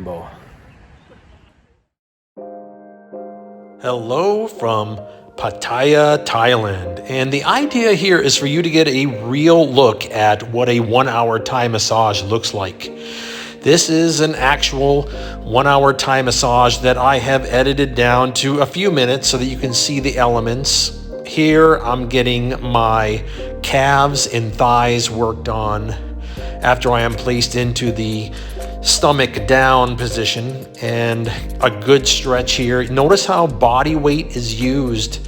gimble. Hello from Pattaya, Thailand. And the idea here is for you to get a real look at what a 1 hour Thai massage looks like. This is an actual 1 hour Thai massage that I have edited down to a few minutes so that you can see the elements. Here I'm getting my calves and thighs worked on after I am placed into the stomach down position, and a good stretch here. Notice how body weight is used,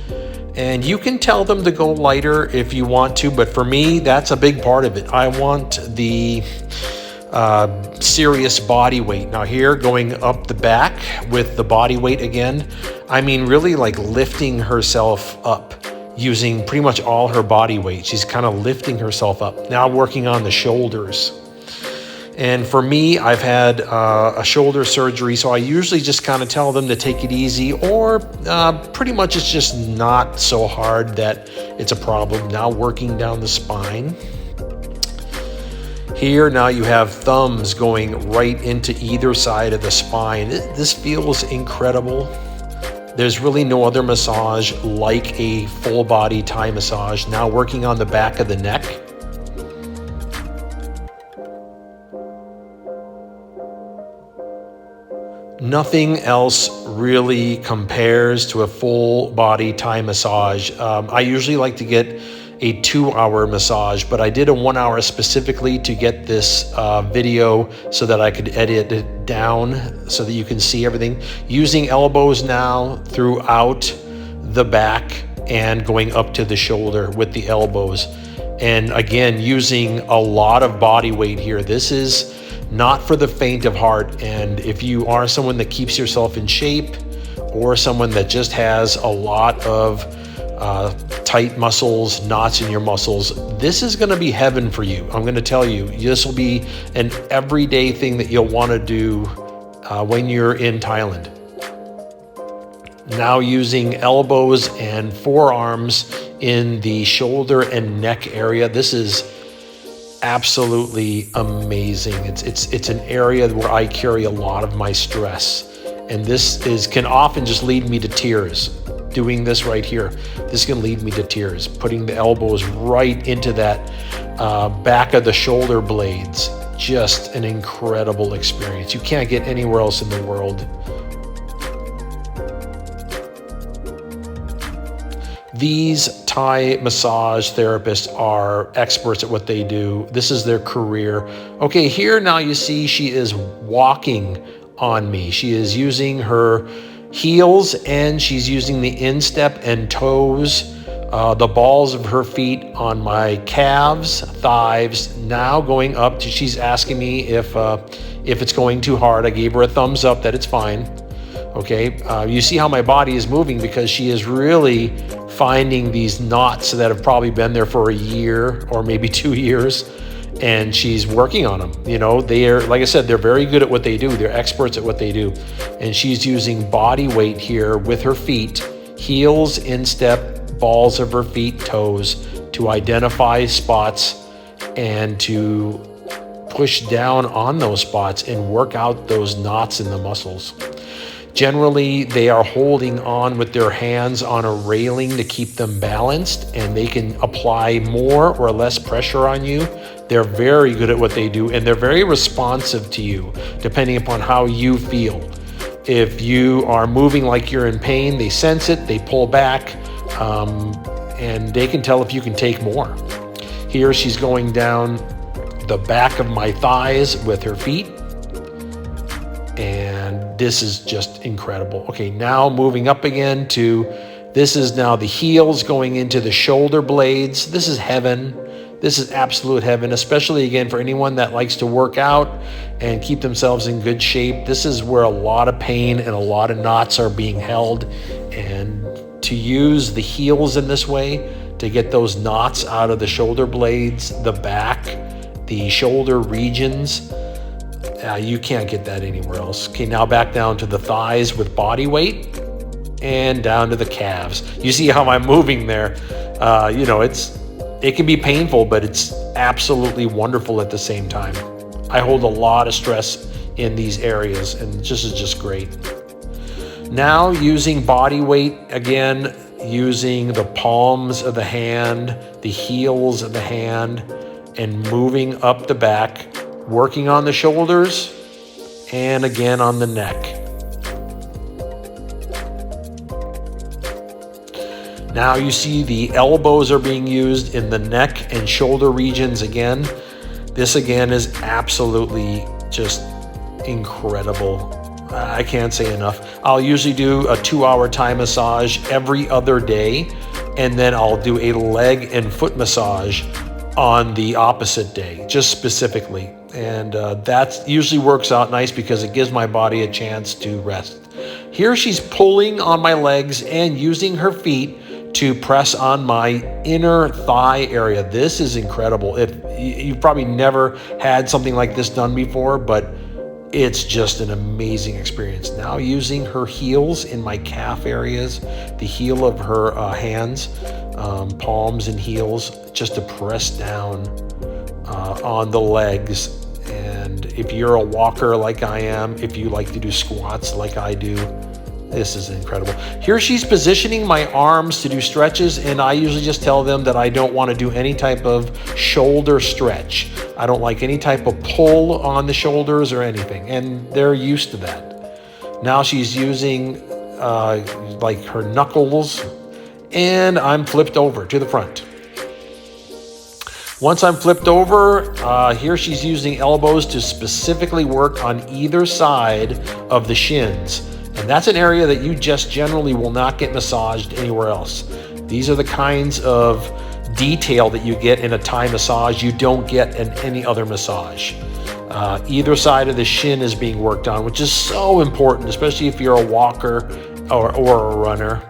and you can tell them to go lighter if you want to, but for me that's a big part of it. I want the serious body weight. Now here, going up the back with the body weight again, I mean really like lifting herself up using pretty much all her body weight. She's kind of lifting herself up. Now working on the shoulders. And for me, I've had a shoulder surgery, so I usually just kind of tell them to take it easy, or pretty much it's just not so hard that it's a problem. Now working down the spine. Here now you have thumbs going right into either side of the spine. This feels incredible. There's really no other massage like a full body Thai massage. Now working on the back of the neck. Nothing else really compares to a full body Thai massage. I usually like to get a 2 hour massage, but I did a 1 hour specifically to get this video so that I could edit it down so that you can see everything. Using elbows now throughout the back and going up to the shoulder with the elbows. And again, using a lot of body weight here. This is not for the faint of heart, and if you are someone that keeps yourself in shape or someone that just has a lot of tight muscles, knots in your muscles, this is going to be heaven for you. I'm going to tell you, this will be an everyday thing that you'll want to do when you're in Thailand. Now using elbows and forearms in the shoulder and neck area. This is absolutely amazing. It's an area where I carry a lot of my stress, and this can often just lead me to tears. Doing this right here, this can lead me to tears. Putting the elbows right into that back of the shoulder blades, just an incredible experience. You can't get anywhere else in the world. These Thai massage therapists are experts at what they do. This is their career. Okay, here now you see she is walking on me. She is using her heels and she's using the instep and toes, the balls of her feet on my calves, thighs, now going up to, she's asking me if it's going too hard. I gave her a thumbs up that it's fine. Okay, you see how my body is moving because she is really finding these knots that have probably been there for a year or maybe 2 years, and she's working on them. You know, they're, like I said, they're very good at what they do. They're experts at what they do. And she's using body weight here with her feet, heels, instep, balls of her feet, toes, to identify spots and to push down on those spots and work out those knots in the muscles. Generally, they are holding on with their hands on a railing to keep them balanced, and they can apply more or less pressure on you. They're very good at what they do, and they're very responsive to you, depending upon how you feel. If you are moving like you're in pain, they sense it, they pull back, and they can tell if you can take more. Here she's going down the back of my thighs with her feet, and this is just incredible. Okay, now moving up again to, this is now the heels going into the shoulder blades. This is heaven. This is absolute heaven, especially again for anyone that likes to work out and keep themselves in good shape. This is where a lot of pain and a lot of knots are being held, and to use the heels in this way to get those knots out of the shoulder blades, the back, the shoulder regions, you can't get that anywhere else. Okay, now back down to the thighs with body weight and down to the calves. You see how I'm moving there. You know, it can be painful, but it's absolutely wonderful at the same time. I hold a lot of stress in these areas, and this is just great. Now using body weight, again, using the palms of the hand, the heels of the hand, and moving up the back, working on the shoulders, and again on the neck. Now you see the elbows are being used in the neck and shoulder regions again. This again is absolutely just incredible. I can't say enough. I'll usually do a 2-hour Thai massage every other day, and then I'll do a leg and foot massage on the opposite day, just specifically. And that usually works out nice because it gives my body a chance to rest. Here she's pulling on my legs and using her feet to press on my inner thigh area. This is incredible. If you've probably never had something like this done before, but it's just an amazing experience. Now using her heels in my calf areas, the heel of her hands, palms and heels, just to press down on the legs. And if you're a walker like I am, if you like to do squats like I do, this is incredible. Here she's positioning my arms to do stretches, and I usually just tell them that I don't want to do any type of shoulder stretch. I don't like any type of pull on the shoulders or anything, and they're used to that. Now she's using like her knuckles, and I'm flipped over to the front. Once I'm flipped over, here she's using elbows to specifically work on either side of the shins. And that's an area that you just generally will not get massaged anywhere else. These are the kinds of detail that you get in a Thai massage you don't get in any other massage. Either side of the shin is being worked on, which is so important, especially if you're a walker or a runner.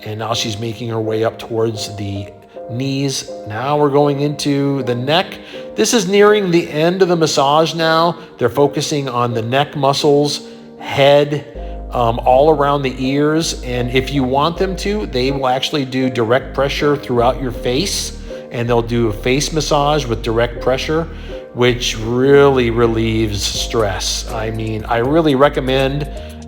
And now she's making her way up towards the knees. Now we're going into the neck. This is nearing the end of the massage now. They're focusing on the neck muscles, head, all around the ears, and if you want them to, they will actually do direct pressure throughout your face, and they'll do a face massage with direct pressure, which really relieves stress. I mean, I really recommend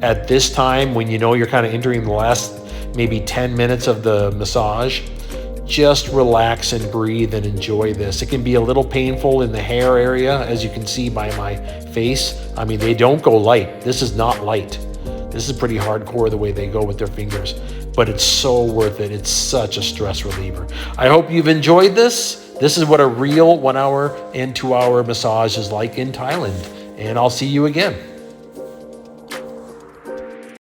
at this time, when you know you're kind of entering the last maybe 10 minutes of the massage, just relax and breathe and enjoy this. It can be a little painful in the hair area, as you can see by my face. I mean, they don't go light. This is not light. This is pretty hardcore the way they go with their fingers, but it's so worth it. It's such a stress reliever. I hope you've enjoyed this. This is what a real 1 hour and 2 hour massage is like in Thailand, and I'll see you again.